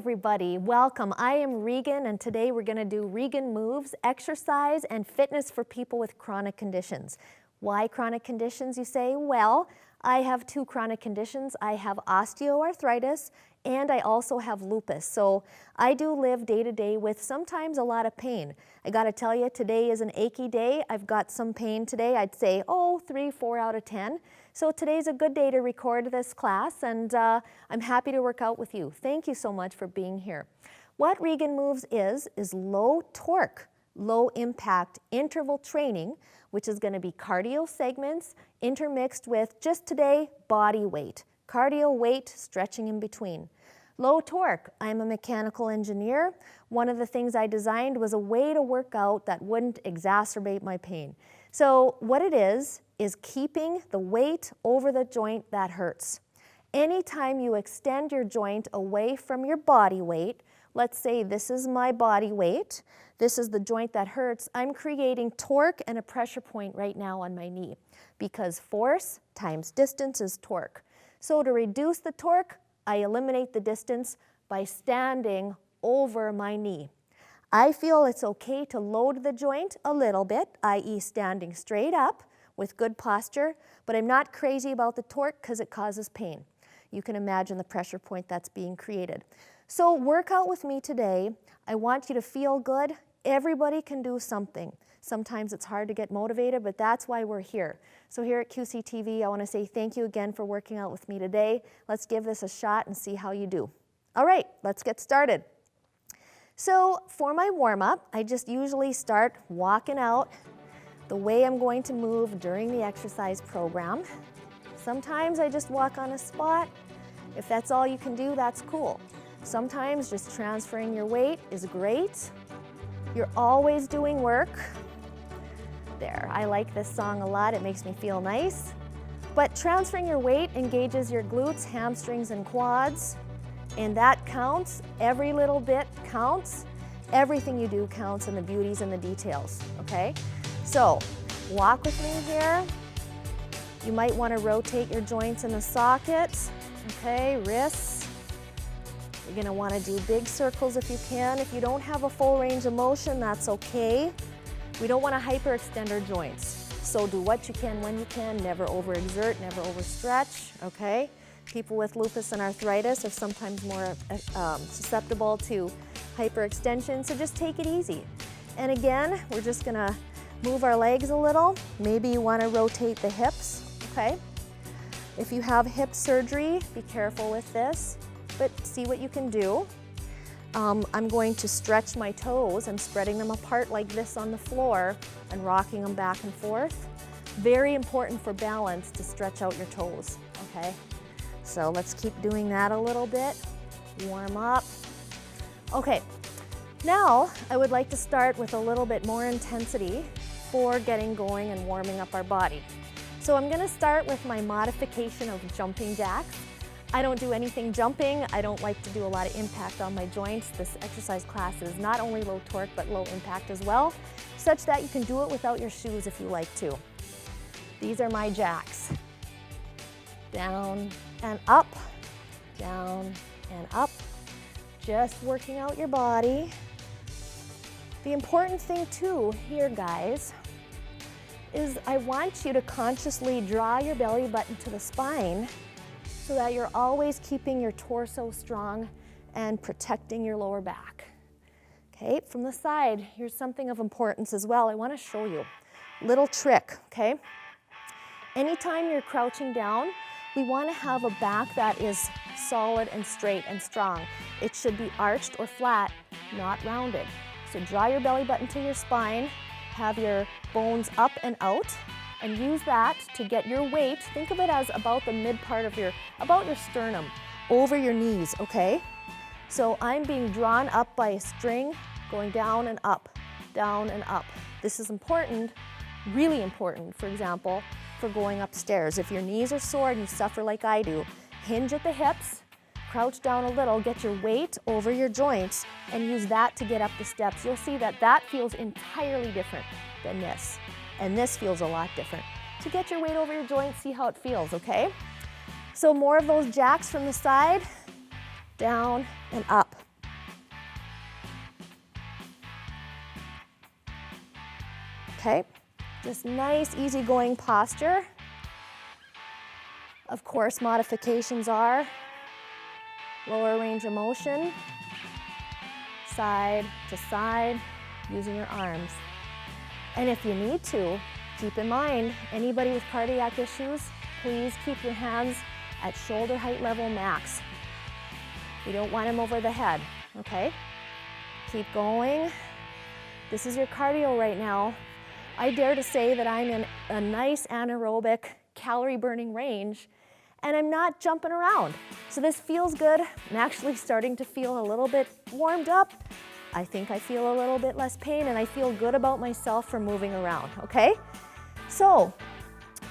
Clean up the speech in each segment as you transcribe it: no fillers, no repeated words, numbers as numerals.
everybody, welcome. I am Regan and today we're going to do Regan Moves, exercise and fitness for people with chronic conditions. Why chronic conditions, you say? Well, I have two chronic conditions. I have osteoarthritis and I also have lupus. So I do live day to day with sometimes a lot of pain. I got to tell you, today is an achy day. I've got some pain today. I'd say, 3, 4 out of 10. So today's a good day to record this class, and I'm happy to work out with you. Thank you so much for being here. What Regan Moves is low torque, low impact interval training, which is going to be cardio segments intermixed with, just today, body weight. Cardio weight, stretching in between. Low torque, I'm a mechanical engineer. One of the things I designed was a way to work out that wouldn't exacerbate my pain. So what it is keeping the weight over the joint that hurts. Anytime you extend your joint away from your body weight, let's say this is my body weight, this is the joint that hurts, I'm creating torque and a pressure point right now on my knee because force times distance is torque. So to reduce the torque, I eliminate the distance by standing over my knee. I feel it's okay to load the joint a little bit, i.e. standing straight up with good posture, but I'm not crazy about the torque because it causes pain. You can imagine the pressure point that's being created. So work out with me today. I want you to feel good. Everybody can do something. Sometimes it's hard to get motivated, but that's why we're here. So here at QCTV, I want to say thank you again for working out with me today. Let's give this a shot and see how you do. All right, let's get started. So for my warm-up, I just usually start walking out the way I'm going to move during the exercise program. Sometimes I just walk on a spot. If that's all you can do, that's cool. Sometimes just transferring your weight is great. You're always doing work. There, I like this song a lot. It makes me feel nice. But transferring your weight engages your glutes, hamstrings, and quads. And that counts. Every little bit counts. Everything you do counts, and the beauty's in the details, okay? So, walk with me here. You might want to rotate your joints in the socket, okay? Wrists. You're going to want to do big circles if you can. If you don't have a full range of motion, that's okay. We don't want to hyperextend our joints. So do what you can when you can. Never overexert, never overstretch, okay? People with lupus and arthritis are sometimes more susceptible to hyperextension, so just take it easy. And again, we're just going to move our legs a little. Maybe you want to rotate the hips, okay? If you have hip surgery, be careful with this, but see what you can do. I'm going to stretch my toes. I'm spreading them apart like this on the floor and rocking them back and forth. Very important for balance to stretch out your toes, okay? So let's keep doing that a little bit. Warm up. Okay, now I would like to start with a little bit more intensity for getting going and warming up our body. So I'm going to start with my modification of jumping jacks. I don't do anything jumping. I don't like to do a lot of impact on my joints. This exercise class is not only low torque, but low impact as well, such that you can do it without your shoes if you like to. These are my jacks. Down and up, down and up. Just working out your body. The important thing too here, guys, is I want you to consciously draw your belly button to the spine so that you're always keeping your torso strong and protecting your lower back. Okay, from the side, here's something of importance as well. I want to show you a little trick, okay? Anytime you're crouching down, we want to have a back that is solid and straight and strong. It should be arched or flat, not rounded. So draw your belly button to your spine, have your bones up and out, and use that to get your weight. Think of it as about the mid part of about your sternum, over your knees, okay? So I'm being drawn up by a string, going down and up, down and up. This is important, really important, for example, for going upstairs. If your knees are sore and you suffer like I do, hinge at the hips, crouch down a little, get your weight over your joints, and use that to get up the steps. You'll see that that feels entirely different than this. And this feels a lot different. So get your weight over your joints, see how it feels, okay? So more of those jacks from the side, down and up. Okay? Just nice, easygoing posture. Of course, modifications are lower range of motion, side to side, using your arms. And if you need to, keep in mind, anybody with cardiac issues, please keep your hands at shoulder height level max. You don't want them over the head, okay? Keep going. This is your cardio right now. I dare to say that I'm in a nice anaerobic calorie burning range, and I'm not jumping around. So this feels good. I'm actually starting to feel a little bit warmed up. I think I feel a little bit less pain, and I feel good about myself for moving around, okay? So,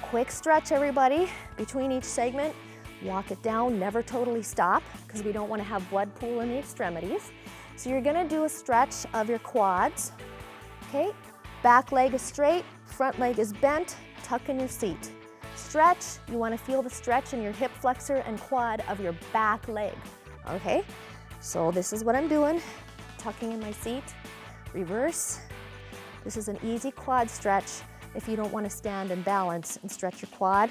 quick stretch, everybody, between each segment. Walk it down, never totally stop, because we don't want to have blood pool in the extremities. So you're gonna do a stretch of your quads, okay? Back leg is straight, front leg is bent, tuck in your seat. Stretch, you want to feel the stretch in your hip flexor and quad of your back leg, okay? So this is what I'm doing, tucking in my seat, reverse. This is an easy quad stretch if you don't want to stand and balance and stretch your quad.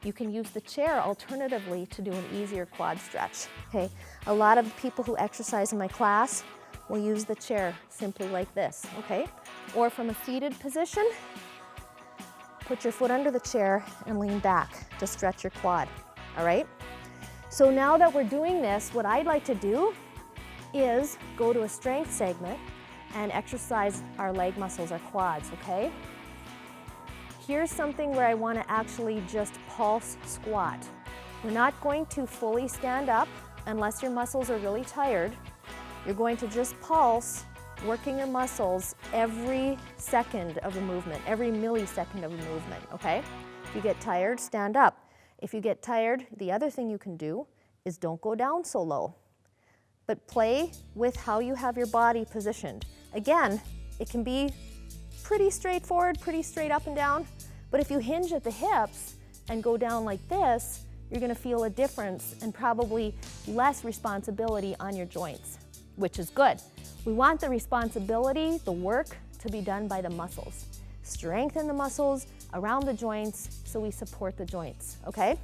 You can use the chair alternatively to do an easier quad stretch, okay? A lot of people who exercise in my class will use the chair simply like this, okay? Or from a seated position, put your foot under the chair and lean back to stretch your quad, all right? So now that we're doing this, what I'd like to do is go to a strength segment and exercise our leg muscles, our quads, okay? Here's something where I want to actually just pulse squat. We're not going to fully stand up unless your muscles are really tired. You're going to just pulse, working your muscles every second of a movement, every millisecond of a movement, okay? If you get tired, stand up. If you get tired, the other thing you can do is don't go down so low, but play with how you have your body positioned. Again, it can be pretty straightforward, pretty straight up and down, but if you hinge at the hips and go down like this, you're gonna feel a difference and probably less responsibility on your joints, which is good. We want the responsibility, the work, to be done by the muscles. Strengthen the muscles around the joints so we support the joints, okay?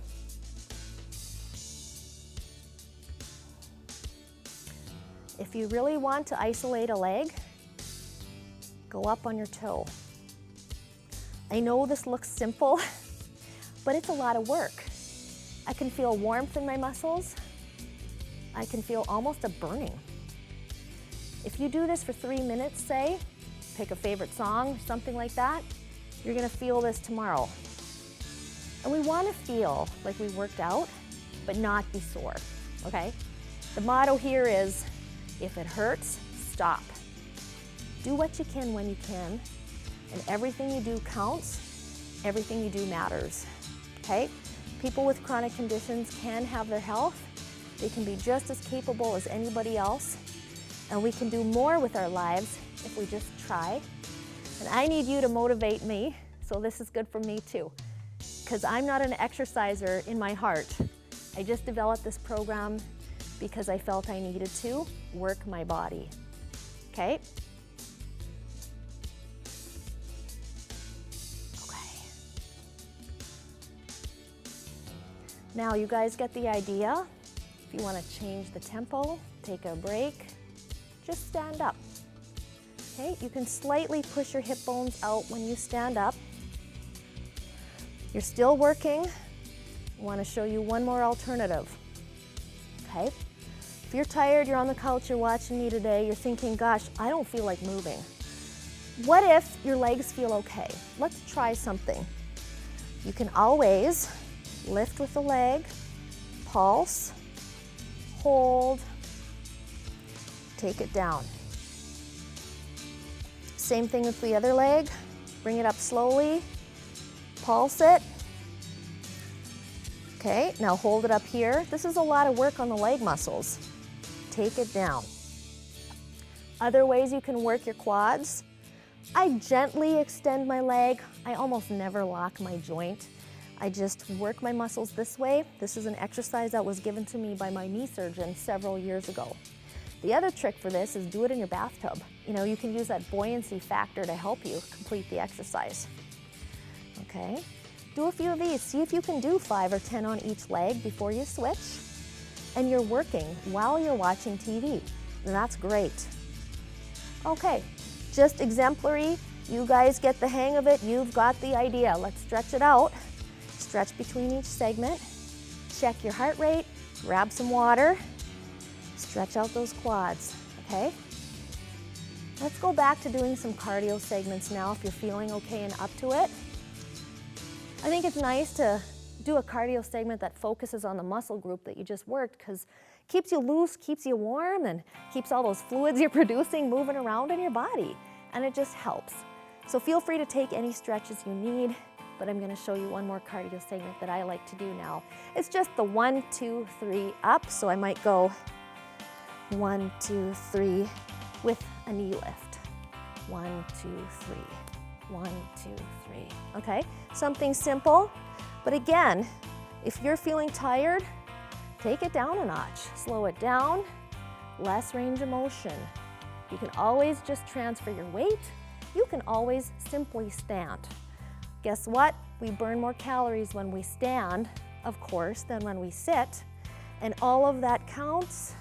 If you really want to isolate a leg, go up on your toe. I know this looks simple, but it's a lot of work. I can feel warmth in my muscles. I can feel almost a burning. If you do this for 3 minutes, say, pick a favorite song, something like that, you're gonna feel this tomorrow. And we wanna feel like we worked out, but not be sore, okay? The motto here is, if it hurts, stop. Do what you can when you can, and everything you do counts, everything you do matters, okay? People with chronic conditions can have their health. They can be just as capable as anybody else, and we can do more with our lives if we just try. And I need you to motivate me, so this is good for me too, because I'm not an exerciser in my heart. I just developed this program because I felt I needed to work my body, okay? Now you guys get the idea. If you want to change the tempo, take a break, just stand up. Okay, you can slightly push your hip bones out when you stand up. You're still working. I want to show you one more alternative. Okay, if you're tired, you're on the couch, you're watching me today, you're thinking, gosh, I don't feel like moving. What if your legs feel okay? Let's try something. You can always lift with the leg, pulse, hold, take it down. Same thing with the other leg. Bring it up slowly, pulse it. Okay, now hold it up here. This is a lot of work on the leg muscles. Take it down. Other ways you can work your quads. I gently extend my leg. I almost never lock my joint. I just work my muscles this way. This is an exercise that was given to me by my knee surgeon several years ago. The other trick for this is do it in your bathtub. You know, you can use that buoyancy factor to help you complete the exercise. Okay, do a few of these. See if you can do 5 or 10 on each leg before you switch. And you're working while you're watching TV. And that's great. Okay, just exemplary. You guys get the hang of it. You've got the idea. Let's stretch it out. Stretch between each segment. Check your heart rate. Grab some water. Stretch out those quads, okay? Let's go back to doing some cardio segments now if you're feeling okay and up to it. I think it's nice to do a cardio segment that focuses on the muscle group that you just worked because it keeps you loose, keeps you warm, and keeps all those fluids you're producing moving around in your body, and it just helps. So feel free to take any stretches you need, but I'm gonna show you one more cardio segment that I like to do now. It's just the 1, 2, 3 up, so I might go 1, 2, 3 with a knee lift. 1, 2, 3. 1, 2, 3. Okay, something simple. But again, if you're feeling tired, take it down a notch. Slow it down, less range of motion. You can always just transfer your weight. You can always simply stand. Guess what? We burn more calories when we stand, of course, than when we sit. And all of that counts.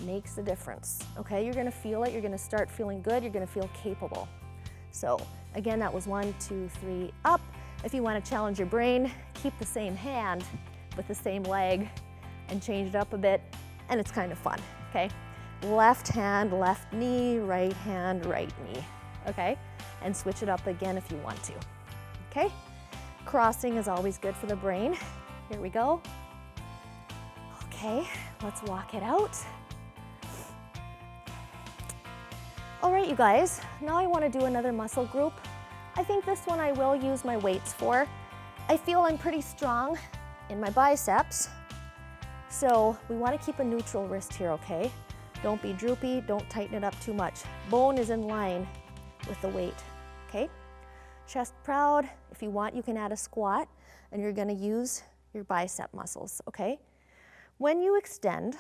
Makes a difference, okay? You're gonna feel it, you're gonna start feeling good, you're gonna feel capable. So again, that was 1, 2, 3 up. If you wanna challenge your brain, keep the same hand with the same leg and change it up a bit, and it's kind of fun, okay? Left hand, left knee, right hand, right knee, okay? And switch it up again if you want to, okay? Crossing is always good for the brain. Here we go. Okay, let's walk it out. All right, you guys, now I want to do another muscle group. I think this one I will use my weights for. I feel I'm pretty strong in my biceps, so we want to keep a neutral wrist here, okay? Don't be droopy, don't tighten it up too much. Bone is in line with the weight, okay? Chest proud. If you want, you can add a squat, and you're going to use your bicep muscles, okay? When you extend,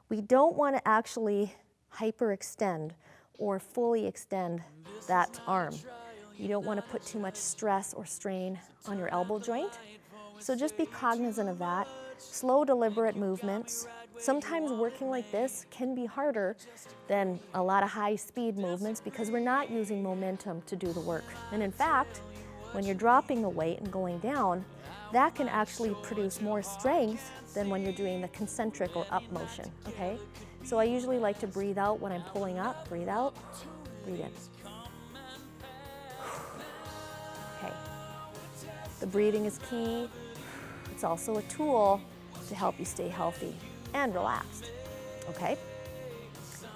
we don't want to actually hyperextend or fully extend that arm. You don't want to put too much stress or strain on your elbow joint. So just be cognizant of that. Slow, deliberate movements. Sometimes working like this can be harder than a lot of high-speed movements because we're not using momentum to do the work. And in fact, when you're dropping the weight and going down, that can actually produce more strength than when you're doing the concentric or up motion, okay? So I usually like to breathe out when I'm pulling up. Breathe out, breathe in. Okay. The breathing is key. It's also a tool to help you stay healthy and relaxed, okay?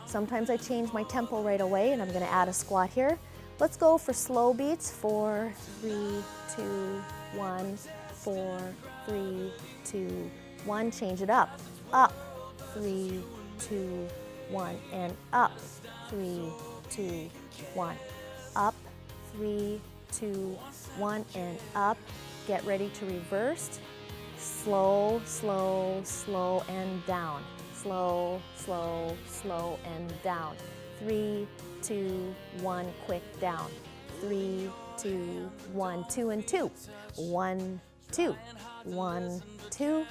Sometimes I change my tempo right away and I'm gonna add a squat here. Let's go for slow beats. 4, 3, 2, 1, 4, 3, 2, 1. Change it up. Up, 3, 2, 1, and up. 3, 2, 1. Up, 3, 2, 1, and up. Get ready to reverse. Slow, slow, slow, and down. Slow, slow, slow, and down. 3, 2, 1, quick down. 3, 2, 1, 2 and 2. 1, 2, 1, 2,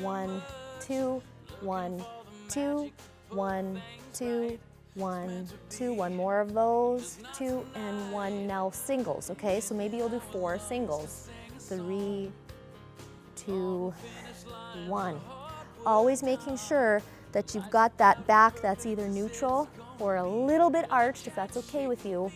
1, 2, 1, 2, 1, 2, 1, 2. One more of those. 2 and 1. Now singles, okay? So maybe you'll do 4 singles. 3, 2, 1. Always making sure that you've got that back that's either neutral or a little bit arched, if that's okay with you.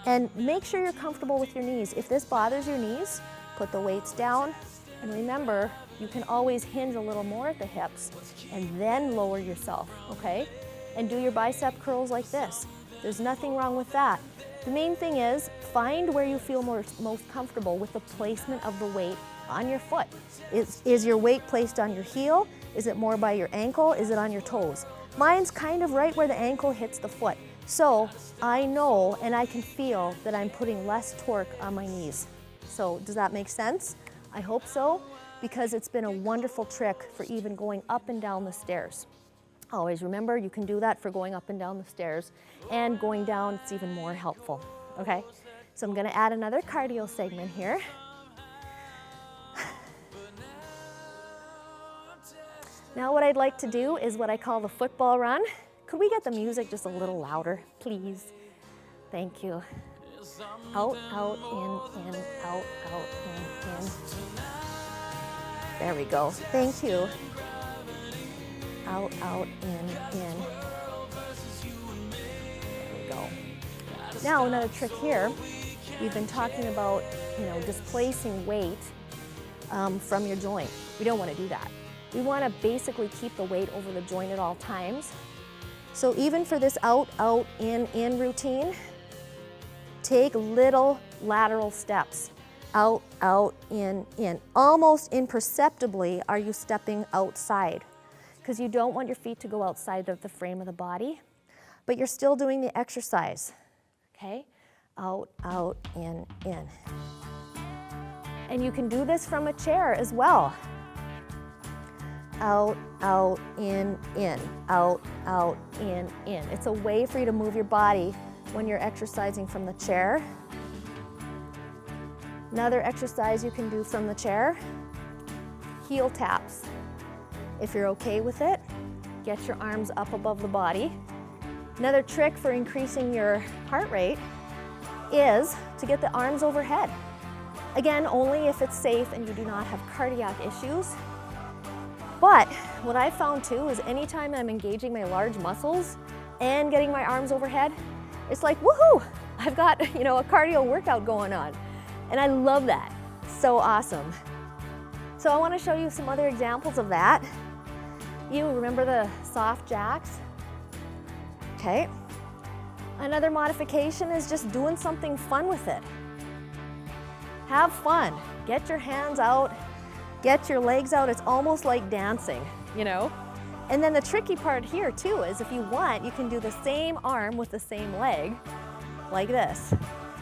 And make sure you're comfortable with your knees. If this bothers your knees, put the weights down. And remember, you can always hinge a little more at the hips and then lower yourself, okay? And do your bicep curls like this. There's nothing wrong with that. The main thing is, find where you feel most comfortable with the placement of the weight on your foot. Is your weight placed on your heel? Is it more by your ankle? Is it on your toes? Mine's kind of right where the ankle hits the foot. So I know and I can feel that I'm putting less torque on my knees. So does that make sense? I hope so, because it's been a wonderful trick for even going up and down the stairs. Always remember, you can do that for going up and down the stairs, and going down, it's even more helpful, okay? So I'm gonna add another cardio segment here. Now what I'd like to do is what I call the football run. Could we get the music just a little louder, please? Thank you. Out, out, in, out, in. There we go. Thank you. Out, in. There we go. Now another trick here. We've been talking about, displacing weight from your joint. We don't want to do that. We want to basically keep the weight over the joint at all times. So even for this out, in routine, take little lateral steps. Out, in. Almost imperceptibly are you stepping outside, because you don't want your feet to go outside of the frame of the body, but you're still doing the exercise, okay? Out, in. And you can do this from a chair as well. Out, in. Out, in. It's a way for you to move your body when you're exercising from the chair. Another exercise you can do from the chair, heel taps. If you're okay with it, get your arms up above the body. Another trick for increasing your heart rate is to get the arms overhead. Again, only if it's safe and you do not have cardiac issues. But what I found too is anytime I'm engaging my large muscles and getting my arms overhead, it's like, woohoo! I've got, a cardio workout going on. And I love that. So awesome. So I want to show you some other examples of that. You remember the soft jacks? Okay. Another modification is just doing something fun with it. Have fun. Get your hands out. Get your legs out. It's almost like dancing, And then the tricky part here too is if you want, you can do the same arm with the same leg, like this.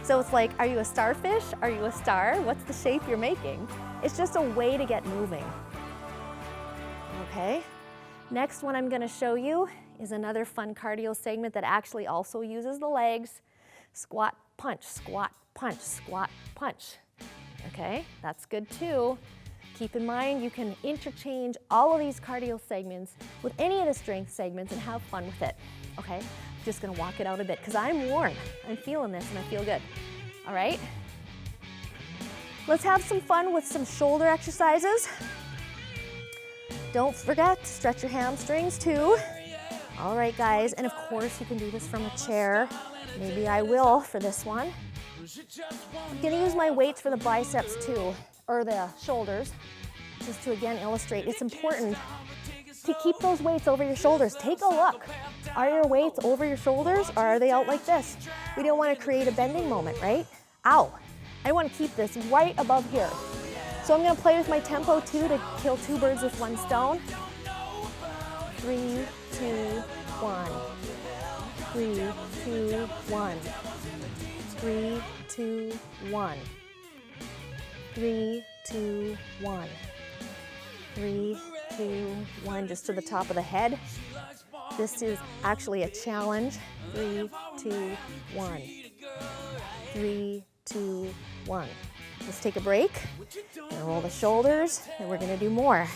So it's like, are you a starfish? Are you a star? What's the shape you're making? It's just a way to get moving. Okay. Next one I'm going to show you is another fun cardio segment that actually also uses the legs. Squat, punch, squat, punch, squat, punch. Okay, that's good too. Keep in mind you can interchange all of these cardio segments with any of the strength segments and have fun with it. Okay, I'm just going to walk it out a bit because I'm warm. I'm feeling this and I feel good. All right. Let's have some fun with some shoulder exercises. Don't forget to stretch your hamstrings too. All right, guys, and of course you can do this from a chair. Maybe I will for this one. I'm gonna use my weights for the biceps too, or the shoulders, just to again illustrate. It's important to keep those weights over your shoulders. Take a look. Are your weights over your shoulders or are they out like this? We don't want to create a bending moment, right? Ow. I want to keep this right above here. So I'm going to play with my tempo too to kill two birds with one stone. 3, 2, 1. 3, 2, 1. 3, 2, 1. 3, 2, 1. 3, 2, 1, just to the top of the head. This is actually a challenge. 3, 2, 1. 3, 2, 1. Let's take a break and roll the shoulders, and we're gonna do more.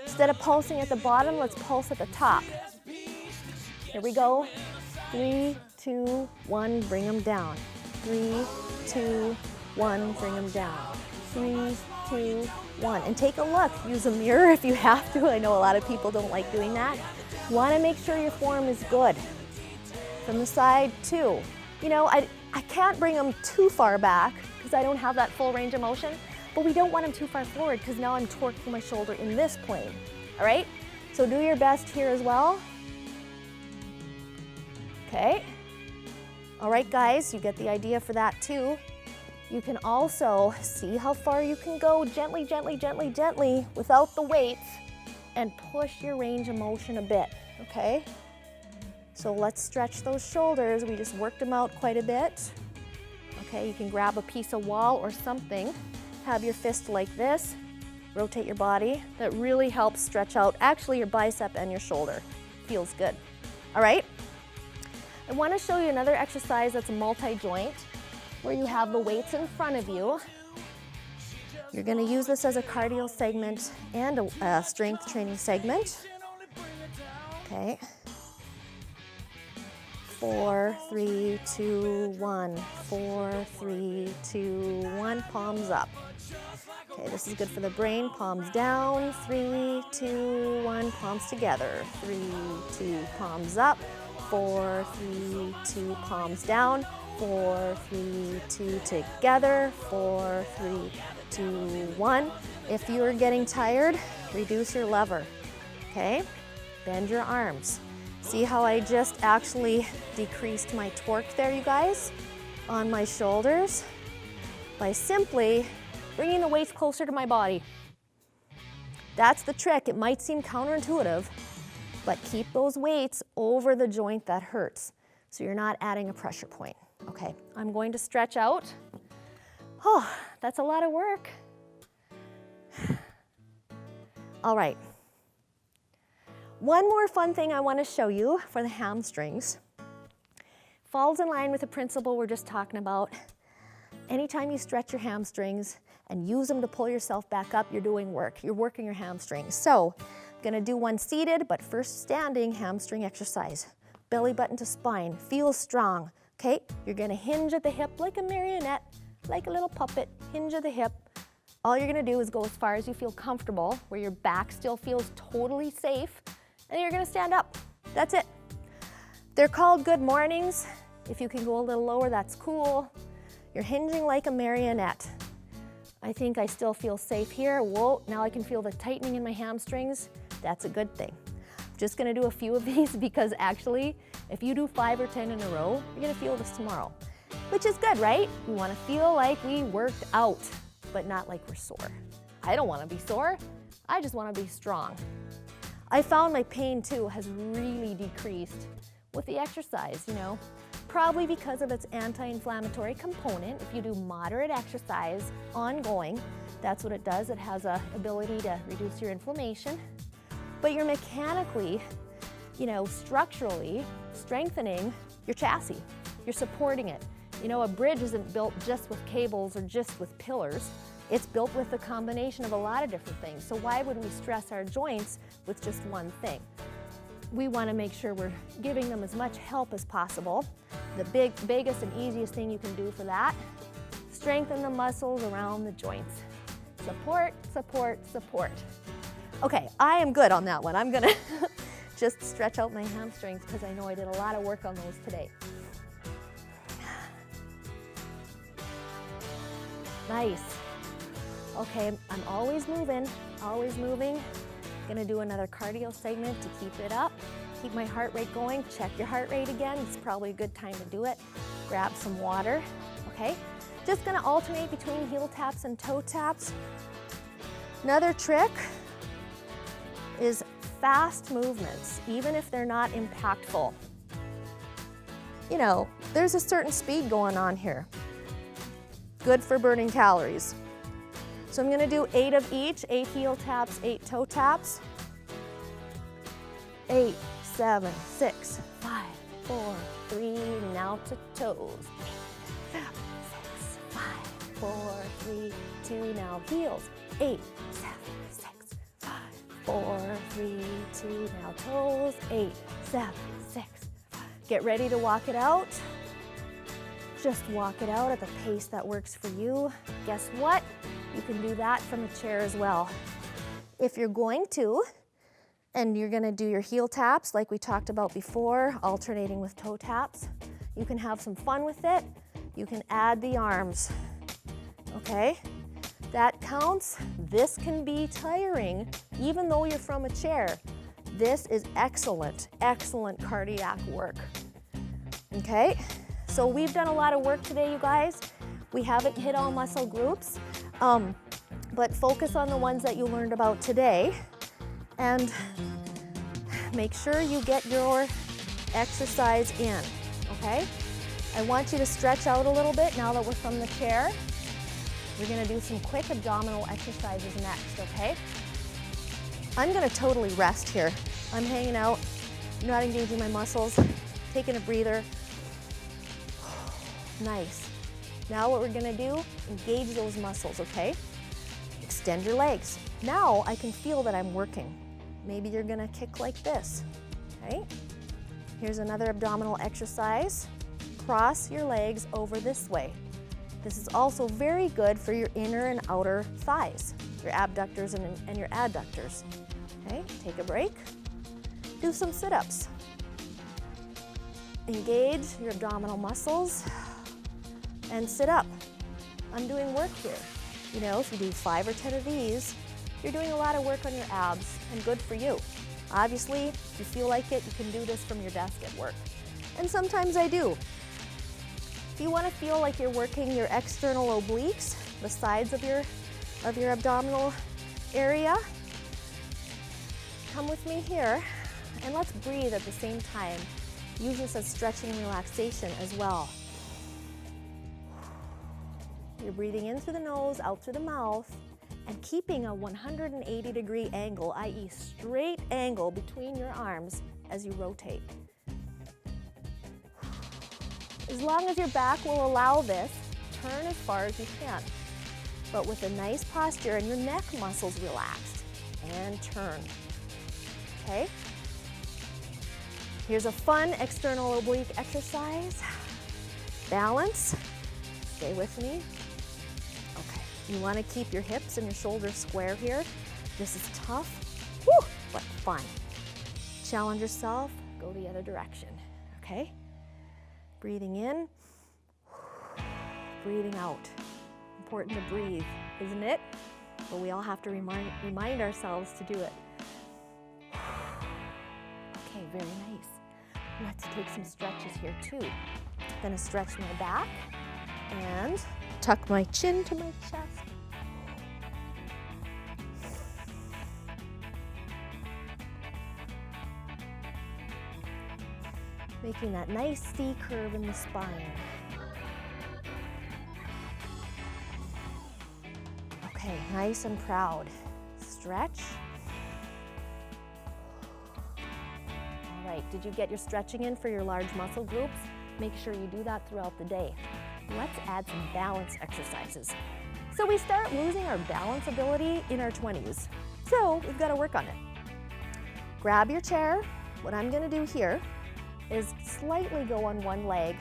Instead of pulsing at the bottom, let's pulse at the top. Here we go. 3, 2, 1, bring them down. 3, 2, 1, bring them down. 3, 2, 1. And take a look. Use a mirror if you have to. I know a lot of people don't like doing that. You want to make sure your form is good. From the side, too. I can't bring them too far back because I don't have that full range of motion, but we don't want them too far forward because now I'm torquing my shoulder in this plane. All right? So do your best here as well. Okay. All right, guys, you get the idea for that too. You can also see how far you can go gently, gently, gently, gently without the weights and push your range of motion a bit, okay? So let's stretch those shoulders. We just worked them out quite a bit. Okay, you can grab a piece of wall or something, have your fist like this, rotate your body. That really helps stretch out actually your bicep and your shoulder. Feels good. All right? I want to show you another exercise that's a multi-joint, where you have the weights in front of you. You're going to use this as a cardio segment and a strength training segment. Okay. 4, 3, 2, 1. 4, 3, 2, 1. Palms up. Okay, this is good for the brain. Palms down. 3, 2, 1. Palms together. 3, 2. Palms up. 4, 3, 2. Palms down. 4, 3, 2. Together. 4, 3, 2, 1. If you are getting tired, reduce your lever. Okay? Bend your arms. See how I just actually decreased my torque there, you guys, on my shoulders by simply bringing the weights closer to my body. That's the trick. It might seem counterintuitive, but keep those weights over the joint that hurts so you're not adding a pressure point. Okay, I'm going to stretch out. Oh, that's a lot of work. All right. One more fun thing I want to show you for the hamstrings falls in line with the principle we're just talking about. Anytime you stretch your hamstrings and use them to pull yourself back up, you're doing work. You're working your hamstrings. So I'm going to do one seated, but first standing hamstring exercise. Belly button to spine. Feel strong. Okay, you're going to hinge at the hip like a marionette, like a little puppet. Hinge at the hip. All you're going to do is go as far as you feel comfortable, where your back still feels totally safe. And you're going to stand up. That's it. They're called good mornings. If you can go a little lower, that's cool. You're hinging like a marionette. I think I still feel safe here. Whoa, now I can feel the tightening in my hamstrings. That's a good thing. I'm just going to do a few of these because actually, if you do 5 or 10 in a row, you're going to feel this tomorrow, which is good, right? We want to feel like we worked out, but not like we're sore. I don't want to be sore. I just want to be strong. I found my pain too has really decreased with the exercise, you know, probably because of its anti-inflammatory component. If you do moderate exercise ongoing, that's what it does. It has an ability to reduce your inflammation, but you're mechanically, you know, structurally strengthening your chassis. You're supporting it. You know, a bridge isn't built just with cables or just with pillars. It's built with a combination of a lot of different things. So why would we stress our joints with just one thing? We want to make sure we're giving them as much help as possible. The biggest and easiest thing you can do for that, strengthen the muscles around the joints. Support, support, support. Okay, I am good on that one. I'm gonna just stretch out my hamstrings because I know I did a lot of work on those today. Nice. Okay, I'm always moving, always moving. Gonna do another cardio segment to keep it up, keep my heart rate going. Check your heart rate again. It's probably a good time to do it. Grab some water, okay? Just gonna alternate between heel taps and toe taps. Another trick is fast movements, even if they're not impactful. You know, there's a certain speed going on here. Good for burning calories. So I'm gonna do 8 of each, 8 heel taps, 8 toe taps. 8, 7, 6, 5, 4, 3, now to toes. 8, 7, 6, 5, 4, 3, 2, now heels. 8, 7, 6, 5, 4, 3, 2, now toes. 8, 7, 6, 5. Get ready to walk it out. Just walk it out at the pace that works for you. Guess what? You can do that from a chair as well. If you're going to, and you're gonna do your heel taps like we talked about before, alternating with toe taps, you can have some fun with it. You can add the arms, okay? That counts. This can be tiring, even though you're from a chair. This is excellent, excellent cardiac work, okay? So we've done a lot of work today, you guys. We haven't hit all muscle groups, but focus on the ones that you learned about today and make sure you get your exercise in, okay? I want you to stretch out a little bit now that we're from the chair. We're gonna do some quick abdominal exercises next, okay? I'm gonna totally rest here. I'm hanging out not engaging my muscles, taking a breather. Nice. Now what we're gonna do, engage those muscles, okay? Extend your legs. Now I can feel that I'm working. Maybe you're gonna kick like this, okay? Here's another abdominal exercise. Cross your legs over this way. This is also very good for your inner and outer thighs, your abductors and your adductors. Okay, take a break. Do some sit-ups. Engage your abdominal muscles and sit up. I'm doing work here. You know, if you do 5 or 10 of these, you're doing a lot of work on your abs, and good for you. Obviously, if you feel like it, you can do this from your desk at work. And sometimes I do. If you want to feel like you're working your external obliques, the sides of your abdominal area, come with me here and let's breathe at the same time. Use this as stretching and relaxation as well. You're breathing in through the nose, out through the mouth, and keeping a 180-degree angle, i.e. straight angle between your arms as you rotate. As long as your back will allow this, turn as far as you can, but with a nice posture and your neck muscles relaxed, and turn, okay? Here's a fun external oblique exercise. Balance, stay with me. Okay, you wanna keep your hips and your shoulders square here. This is tough, whew, but fun. Challenge yourself, go the other direction, okay? Breathing in, breathing out. Important to breathe, isn't it? But we all have to remind ourselves to do it. Okay, very nice. Let's take some stretches here too. I'm gonna stretch my back and tuck my chin to my chest. Making that nice C curve in the spine. Okay, nice and proud. Stretch. All right, did you get your stretching in for your large muscle groups? Make sure you do that throughout the day. Let's add some balance exercises. So we start losing our balance ability in our 20s. So we've got to work on it. Grab your chair. What I'm gonna do here is slightly go on one leg.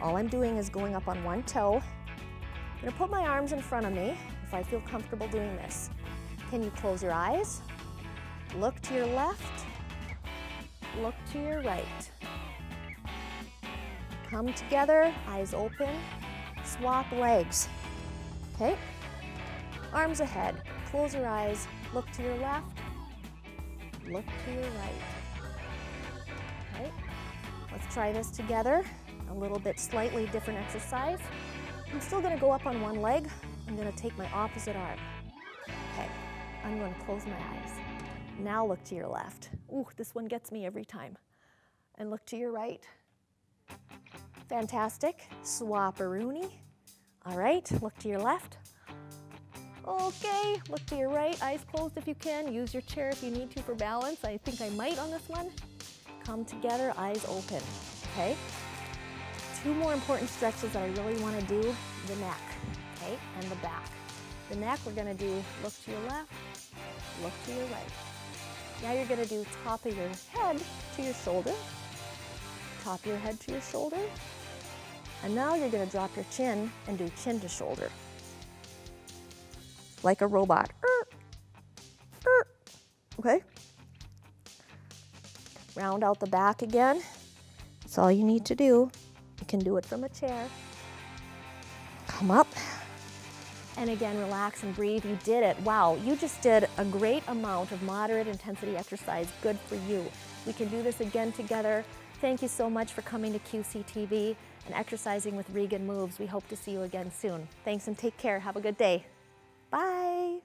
All I'm doing is going up on one toe. I'm gonna put my arms in front of me if I feel comfortable doing this. Can you close your eyes? Look to your left, look to your right. Come together, eyes open, swap legs, okay? Arms ahead, close your eyes, look to your left, look to your right, okay? Let's try this together. A little bit slightly different exercise. I'm still gonna go up on one leg. I'm gonna take my opposite arm. Okay, I'm gonna close my eyes. Now look to your left. Ooh, this one gets me every time. And look to your right. Fantastic, swap-a-rooney. All right, look to your left. Okay, look to your right, eyes closed if you can. Use your chair if you need to for balance. I think I might on this one. Come together, eyes open, okay? 2 more important stretches that I really want to do, the neck, okay, and the back. The neck, we're gonna do look to your left, look to your right. Now you're gonna do top of your head to your shoulder, top of your head to your shoulder, and now you're gonna drop your chin and do chin to shoulder. Like a robot, okay? Round out the back again. That's all you need to do. You can do it from a chair. Come up. And again, relax and breathe. You did it. Wow, you just did a great amount of moderate intensity exercise. Good for you. We can do this again together. Thank you so much for coming to QCTV and exercising with Regan Moves. We hope to see you again soon. Thanks and take care. Have a good day. Bye.